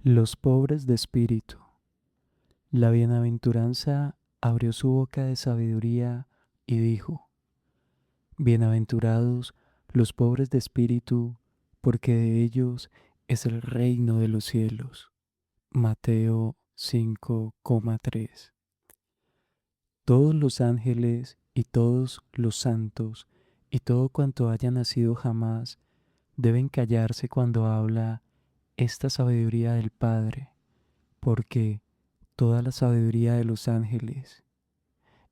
Los pobres de espíritu. La bienaventuranza abrió su boca de sabiduría y dijo: Bienaventurados los pobres de espíritu, porque de ellos es el reino de los cielos. Mateo 5,3. Todos los ángeles y todos los santos y todo cuanto haya nacido jamás deben callarse cuando habla esta sabiduría del Padre, porque toda la sabiduría de los ángeles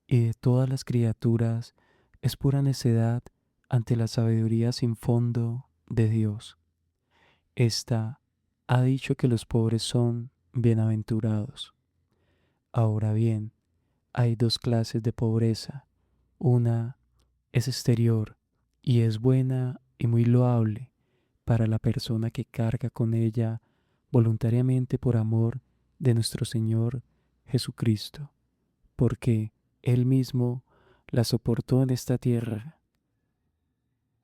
y de todas las criaturas es pura necedad ante la sabiduría sin fondo de Dios. Esta ha dicho que los pobres son bienaventurados. Ahora bien, hay dos clases de pobreza. Una es exterior y es buena y muy loable para la persona que carga con ella voluntariamente por amor de nuestro Señor Jesucristo, porque Él mismo la soportó en esta tierra.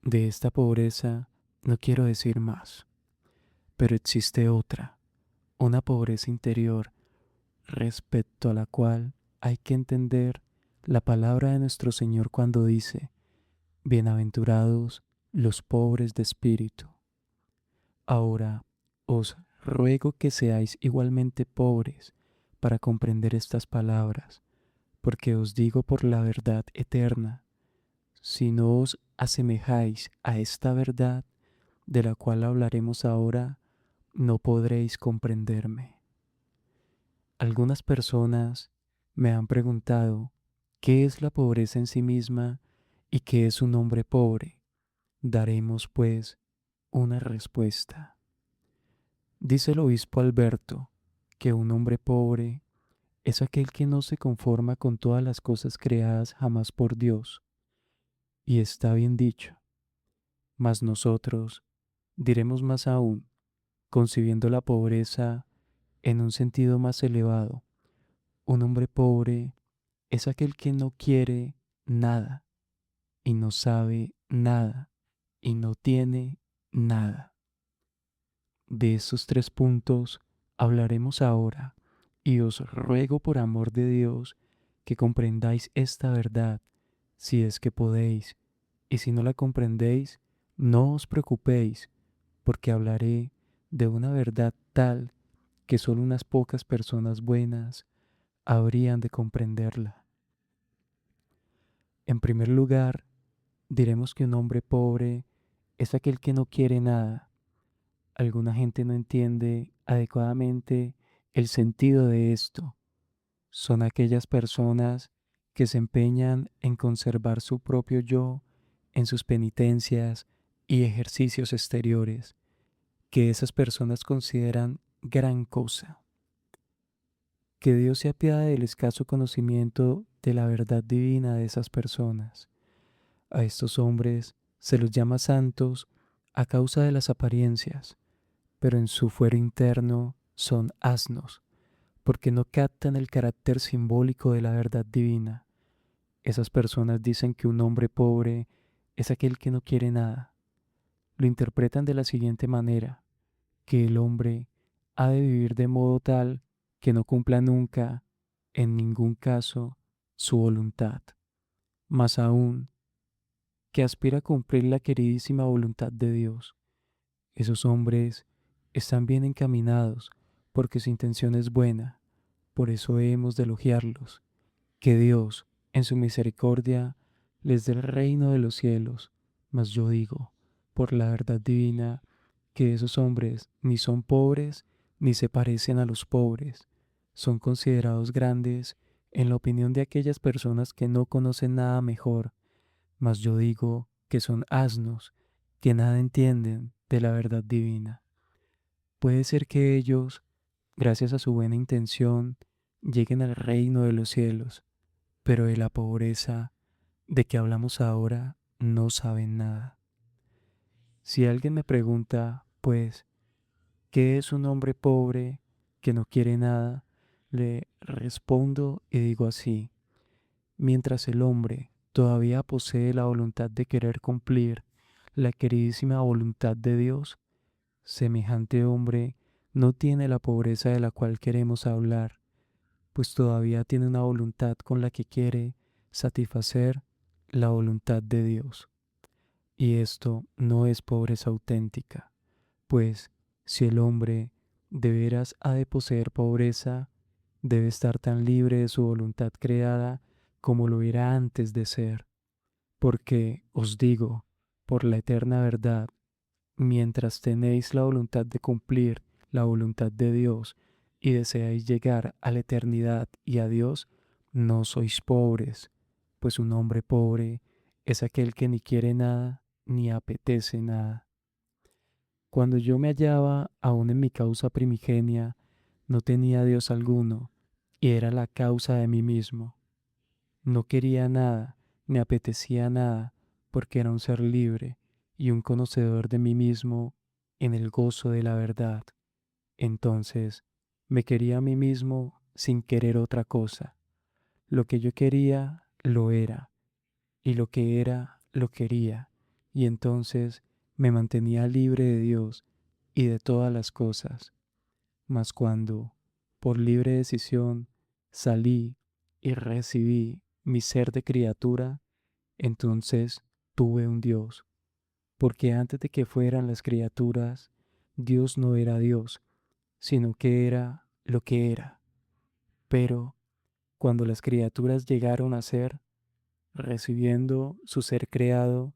De esta pobreza no quiero decir más, pero existe otra, una pobreza interior respecto a la cual hay que entender la palabra de nuestro Señor cuando dice: Bienaventurados los pobres de espíritu. Ahora os ruego que seáis igualmente pobres para comprender estas palabras, porque os digo por la verdad eterna, si no os asemejáis a esta verdad de la cual hablaremos ahora, no podréis comprenderme. Algunas personas me han preguntado qué es la pobreza en sí misma y qué es un hombre pobre. Daremos, pues, una respuesta. Dice el obispo Alberto que un hombre pobre es aquel que no se conforma con todas las cosas creadas jamás por Dios. Y está bien dicho. Mas nosotros diremos más aún, concibiendo la pobreza en un sentido más elevado. Un hombre pobre es aquel que no quiere nada y no sabe nada y no tiene nada. De estos tres puntos hablaremos ahora, y os ruego por amor de Dios que comprendáis esta verdad, si es que podéis, y si no la comprendéis, no os preocupéis, porque hablaré de una verdad tal que solo unas pocas personas buenas habrían de comprenderla. En primer lugar, diremos que un hombre pobre es aquel que no quiere nada. Alguna gente no entiende adecuadamente el sentido de esto. Son aquellas personas que se empeñan en conservar su propio yo en sus penitencias y ejercicios exteriores, que esas personas consideran gran cosa. Que Dios se apiade del escaso conocimiento de la verdad divina de esas personas. A estos hombres se los llama santos a causa de las apariencias, pero en su fuero interno son asnos, porque no captan el carácter simbólico de la verdad divina. Esas personas dicen que un hombre pobre es aquel que no quiere nada. Lo interpretan de la siguiente manera: que el hombre ha de vivir de modo tal que no cumpla nunca, en ningún caso, su voluntad. Más aún, que aspira a cumplir la queridísima voluntad de Dios. Esos hombres están bien encaminados porque su intención es buena, por eso hemos de elogiarlos. Que Dios, en su misericordia, les dé el reino de los cielos. Mas yo digo, por la verdad divina, que esos hombres ni son pobres ni se parecen a los pobres. Son considerados grandes en la opinión de aquellas personas que no conocen nada mejor. Mas yo digo que son asnos, que nada entienden de la verdad divina. Puede ser que ellos, gracias a su buena intención, lleguen al reino de los cielos, pero de la pobreza de que hablamos ahora no saben nada. Si alguien me pregunta, pues, ¿qué es un hombre pobre que no quiere nada? Le respondo y digo así: mientras el hombre todavía posee la voluntad de querer cumplir la queridísima voluntad de Dios, semejante hombre no tiene la pobreza de la cual queremos hablar, pues todavía tiene una voluntad con la que quiere satisfacer la voluntad de Dios. Y esto no es pobreza auténtica, pues si el hombre de veras ha de poseer pobreza, debe estar tan libre de su voluntad creada como lo era antes de ser. Porque os digo, por la eterna verdad, mientras tenéis la voluntad de cumplir la voluntad de Dios y deseáis llegar a la eternidad y a Dios, no sois pobres, pues un hombre pobre es aquel que ni quiere nada ni apetece nada. Cuando yo me hallaba aún en mi causa primigenia, no tenía Dios alguno, y era la causa de mí mismo. No quería nada, ni apetecía nada, porque era un ser libre y un conocedor de mí mismo en el gozo de la verdad. Entonces me quería a mí mismo sin querer otra cosa. Lo que yo quería, lo era, y lo que era, lo quería, y entonces me mantenía libre de Dios y de todas las cosas. Mas cuando, por libre decisión, salí y recibí mi ser de criatura, entonces tuve un Dios, porque antes de que fueran las criaturas, Dios no era Dios, sino que era lo que era. Pero cuando las criaturas llegaron a ser, recibiendo su ser creado,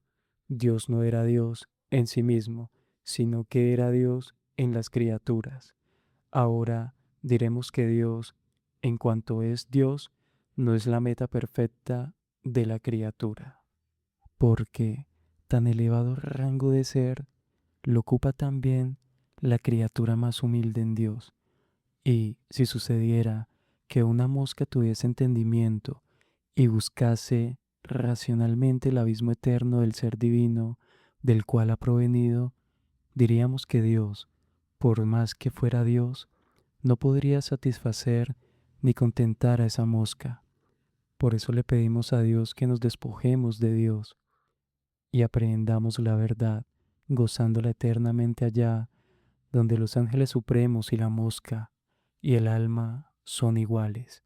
Dios no era Dios en sí mismo, sino que era Dios en las criaturas. Ahora diremos que Dios, en cuanto es Dios, no es la meta perfecta de la criatura, porque tan elevado rango de ser lo ocupa también la criatura más humilde en Dios. Y si sucediera que una mosca tuviese entendimiento y buscase racionalmente el abismo eterno del ser divino del cual ha provenido, diríamos que Dios, por más que fuera Dios, no podría satisfacer ni contentar a esa mosca. Por eso le pedimos a Dios que nos despojemos de Dios y aprendamos la verdad, gozándola eternamente allá, donde los ángeles supremos y la mosca y el alma son iguales,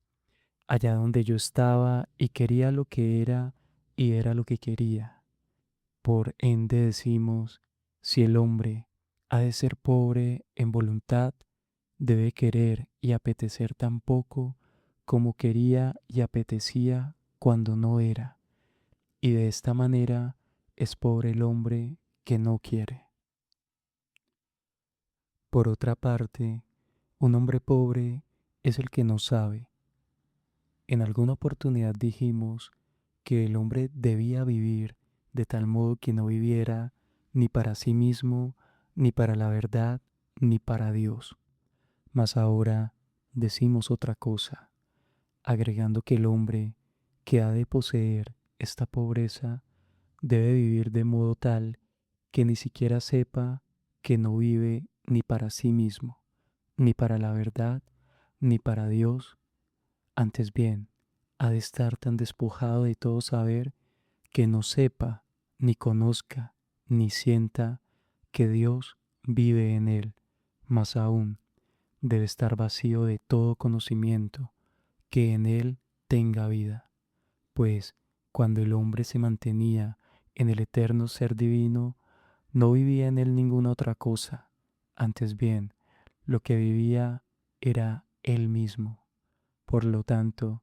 allá donde yo estaba y quería lo que era y era lo que quería. Por ende decimos, si el hombre ha de ser pobre en voluntad, debe querer y apetecer tan poco como quería y apetecía cuando no era, y de esta manera es pobre el hombre que no quiere. Por otra parte, un hombre pobre es el que no sabe. En alguna oportunidad dijimos que el hombre debía vivir de tal modo que no viviera ni para sí mismo, ni para la verdad, ni para Dios. Mas ahora decimos otra cosa, agregando que el hombre que ha de poseer esta pobreza debe vivir de modo tal que ni siquiera sepa que no vive ni para sí mismo, ni para la verdad, ni para Dios. Antes bien, ha de estar tan despojado de todo saber que no sepa, ni conozca, ni sienta que Dios vive en él. Más aún, debe estar vacío de todo conocimiento, que en él tenga vida. Pues cuando el hombre se mantenía en el eterno ser divino, no vivía en él ninguna otra cosa. Antes bien, lo que vivía era él mismo. Por lo tanto,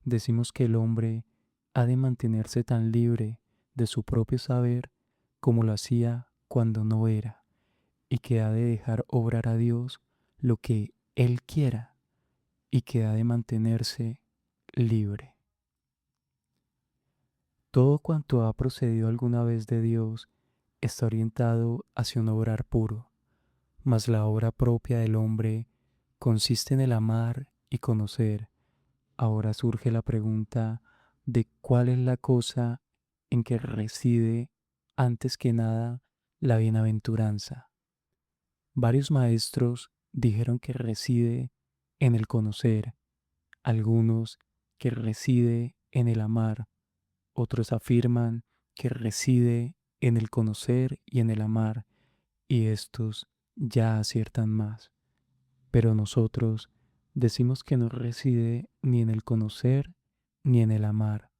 decimos que el hombre ha de mantenerse tan libre de su propio saber como lo hacía cuando no era, y que ha de dejar obrar a Dios lo que Él quiera, y que ha de mantenerse libre. Todo cuanto ha procedido alguna vez de Dios está orientado hacia un obrar puro, mas la obra propia del hombre consiste en el amar y conocer. Ahora surge la pregunta de cuál es la cosa en que reside antes que nada la bienaventuranza. Varios maestros dijeron que reside en el conocer, algunos que reside en el amar, otros afirman que reside en el conocer y en el amar, y estos ya aciertan más. Pero nosotros decimos que no reside ni en el conocer ni en el amar.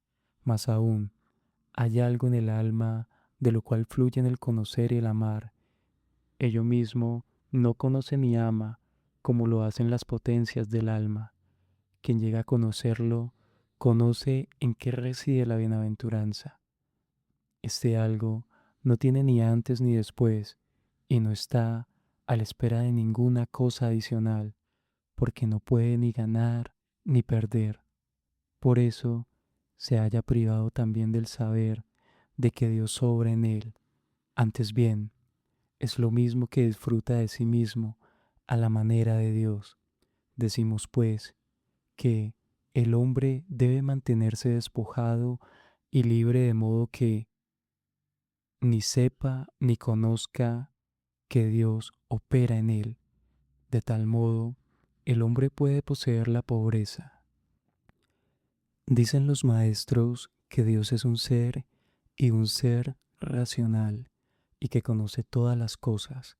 Más aún, hay algo en el alma de lo cual fluyen el conocer y el amar. Ello mismo no conoce ni ama como lo hacen las potencias del alma. Quien llega a conocerlo, conoce en qué reside la bienaventuranza. Este algo no tiene ni antes ni después, y no está a la espera de ninguna cosa adicional, porque no puede ni ganar ni perder. Por eso se haya privado también del saber de que Dios obra en él. Antes bien, es lo mismo que disfruta de sí mismo a la manera de Dios. Decimos pues que el hombre debe mantenerse despojado y libre de modo que ni sepa ni conozca que Dios opera en él. De tal modo, el hombre puede poseer la pobreza. Dicen los maestros que Dios es un ser y un ser racional y que conoce todas las cosas,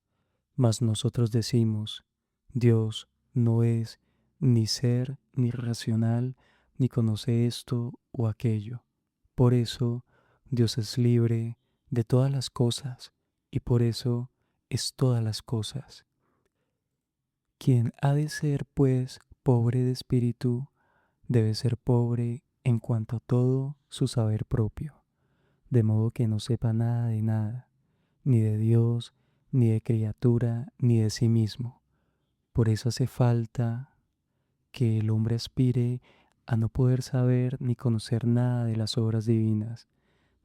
mas nosotros decimos, Dios no es ni ser ni racional ni conoce esto o aquello. Por eso Dios es libre de todas las cosas y por eso es todas las cosas. Quien ha de ser, pues, pobre de espíritu, debe ser pobre en cuanto a todo su saber propio, de modo que no sepa nada de nada, ni de Dios, ni de criatura, ni de sí mismo. Por eso hace falta que el hombre aspire a no poder saber ni conocer nada de las obras divinas.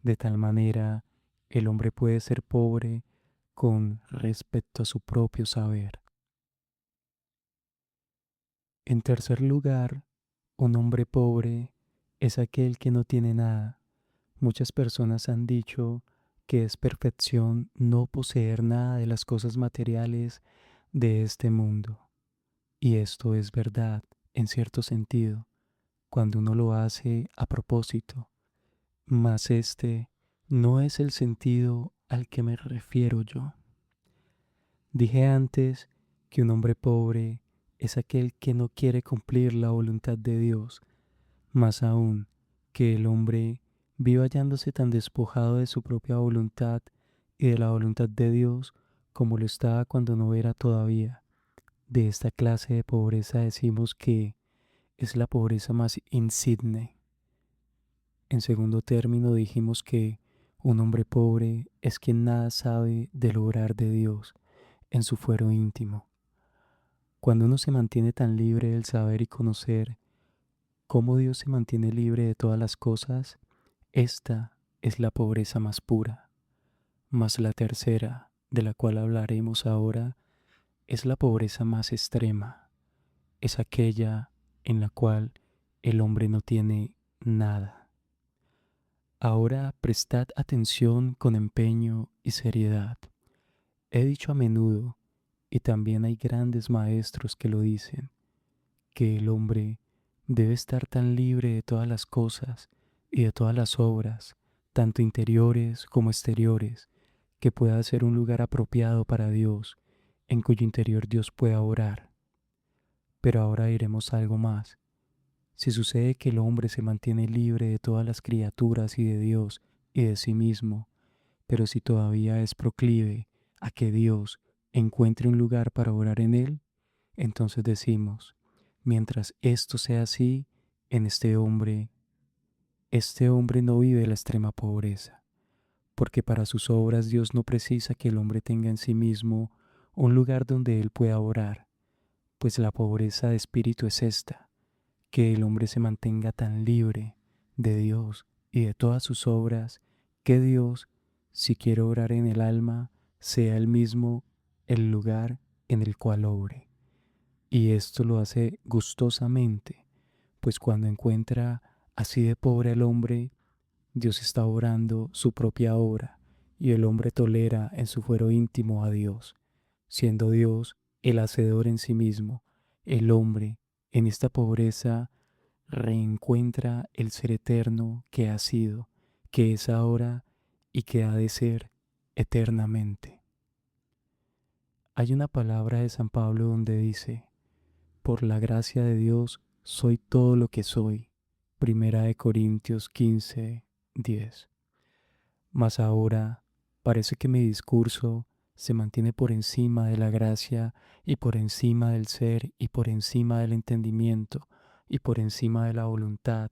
De tal manera, el hombre puede ser pobre con respecto a su propio saber. En tercer lugar, un hombre pobre es aquel que no tiene nada. Muchas personas han dicho que es perfección no poseer nada de las cosas materiales de este mundo. Y esto es verdad, en cierto sentido, cuando uno lo hace a propósito. Mas este no es el sentido al que me refiero yo. Dije antes que un hombre pobre es aquel que no quiere cumplir la voluntad de Dios, más aún que el hombre viva hallándose tan despojado de su propia voluntad y de la voluntad de Dios como lo estaba cuando no era todavía. De esta clase de pobreza decimos que es la pobreza más insigne. En segundo término dijimos que un hombre pobre es quien nada sabe del obrar de Dios en su fuero íntimo. Cuando uno se mantiene tan libre del saber y conocer cómo Dios se mantiene libre de todas las cosas, esta es la pobreza más pura. Mas la tercera, de la cual hablaremos ahora, es la pobreza más extrema. Es aquella en la cual el hombre no tiene nada. Ahora prestad atención con empeño y seriedad. He dicho a menudo, y también hay grandes maestros que lo dicen, que el hombre debe estar tan libre de todas las cosas y de todas las obras, tanto interiores como exteriores, que pueda ser un lugar apropiado para Dios, en cuyo interior Dios pueda orar. Pero ahora diremos algo más. Si sucede que el hombre se mantiene libre de todas las criaturas y de Dios y de sí mismo, pero si todavía es proclive a que Dios encuentre un lugar para orar en él, entonces decimos, mientras esto sea así, en este hombre no vive la extrema pobreza, porque para sus obras Dios no precisa que el hombre tenga en sí mismo un lugar donde él pueda orar, pues la pobreza de espíritu es esta, que el hombre se mantenga tan libre de Dios y de todas sus obras, que Dios, si quiere obrar en el alma, sea él mismo el lugar en el cual obre. Y esto lo hace gustosamente, pues cuando encuentra así de pobre al hombre, Dios está obrando su propia obra, y el hombre tolera en su fuero íntimo a Dios, siendo Dios el hacedor en sí mismo. El hombre, en esta pobreza, reencuentra el ser eterno que ha sido, que es ahora y que ha de ser eternamente. Hay una palabra de San Pablo donde dice, Por la gracia de Dios soy todo lo que soy. Primera de Corintios 15:10. Mas ahora parece que mi discurso se mantiene por encima de la gracia y por encima del ser y por encima del entendimiento y por encima de la voluntad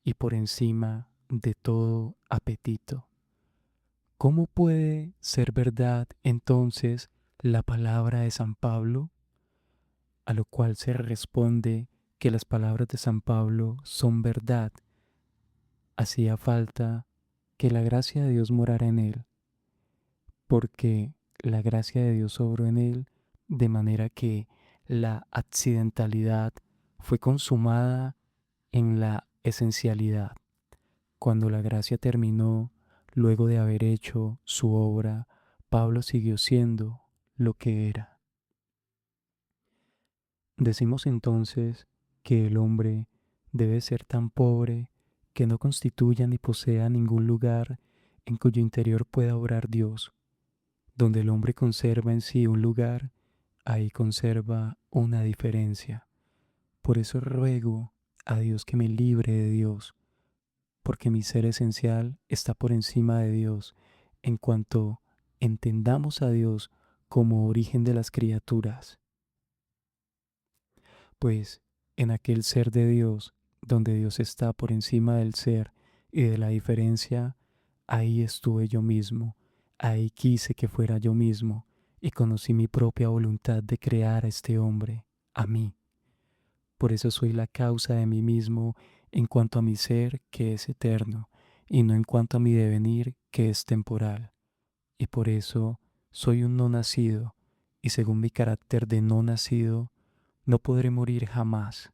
y por encima de todo apetito. ¿Cómo puede ser verdad entonces la palabra de San Pablo? A lo cual se responde que las palabras de San Pablo son verdad. Hacía falta que la gracia de Dios morara en él, porque la gracia de Dios obró en él de manera que la accidentalidad fue consumada en la esencialidad. Cuando la gracia terminó, luego de haber hecho su obra, Pablo siguió siendo lo que era. Decimos entonces que el hombre debe ser tan pobre que no constituya ni posea ningún lugar en cuyo interior pueda obrar Dios. Donde el hombre conserva en sí un lugar, ahí conserva una diferencia. Por eso ruego a Dios que me libre de Dios, porque mi ser esencial está por encima de Dios en cuanto entendamos a Dios como origen de las criaturas. Pues en aquel ser de Dios, donde Dios está por encima del ser y de la diferencia, ahí estuve yo mismo, ahí quise que fuera yo mismo y conocí mi propia voluntad de crear a este hombre, a mí. Por eso soy la causa de mí mismo en cuanto a mi ser que es eterno y no en cuanto a mi devenir que es temporal. Y por eso soy un no nacido y según mi carácter de no nacido, no podré morir jamás.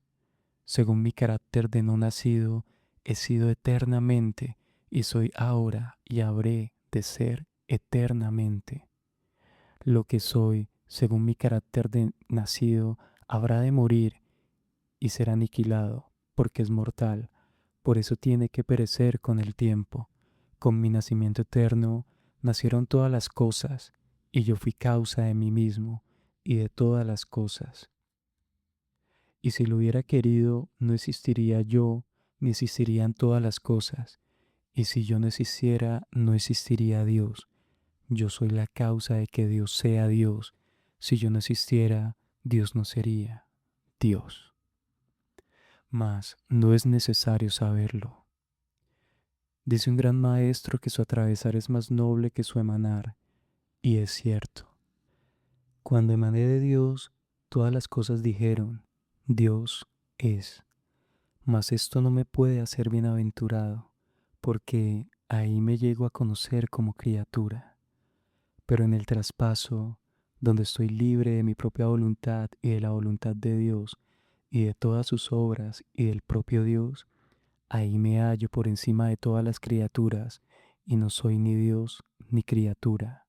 Según mi carácter de no nacido, he sido eternamente y soy ahora y habré de ser eternamente. Lo que soy, según mi carácter de nacido, habrá de morir y ser aniquilado, porque es mortal. Por eso tiene que perecer con el tiempo. Con mi nacimiento eterno nacieron todas las cosas, y yo fui causa de mí mismo y de todas las cosas. Y si lo hubiera querido, no existiría yo, ni existirían todas las cosas. Y si yo no existiera, no existiría Dios. Yo soy la causa de que Dios sea Dios. Si yo no existiera, Dios no sería Dios. Mas no es necesario saberlo. Dice un gran maestro que su atravesar es más noble que su emanar, y es cierto. Cuando emané de Dios, todas las cosas dijeron, Dios es. Mas esto no me puede hacer bienaventurado, porque ahí me llego a conocer como criatura. Pero en el traspaso, donde estoy libre de mi propia voluntad y de la voluntad de Dios, y de todas sus obras y del propio Dios, ahí me hallo por encima de todas las criaturas, y no soy ni Dios ni criatura.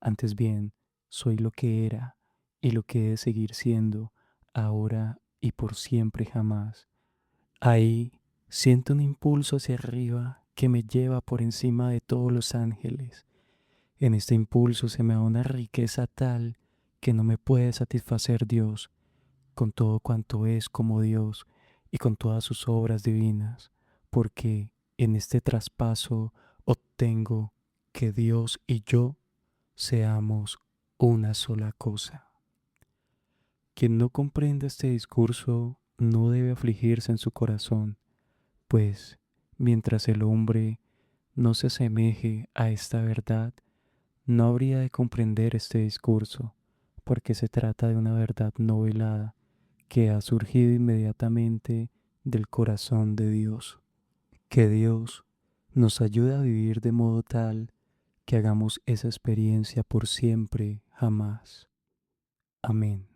Antes bien, soy lo que era y lo que he de seguir siendo, ahora y por siempre jamás. Ahí siento un impulso hacia arriba que me lleva por encima de todos los ángeles. En este impulso se me da una riqueza tal que no me puede satisfacer Dios, con todo cuanto es como Dios y con todas sus obras divinas, porque en este traspaso obtengo que Dios y yo seamos una sola cosa. Quien no comprenda este discurso no debe afligirse en su corazón, pues mientras el hombre no se asemeje a esta verdad, no habría de comprender este discurso, porque se trata de una verdad no velada que ha surgido inmediatamente del corazón de Dios. Que Dios nos ayude a vivir de modo tal que hagamos esa experiencia por siempre, jamás. Amén.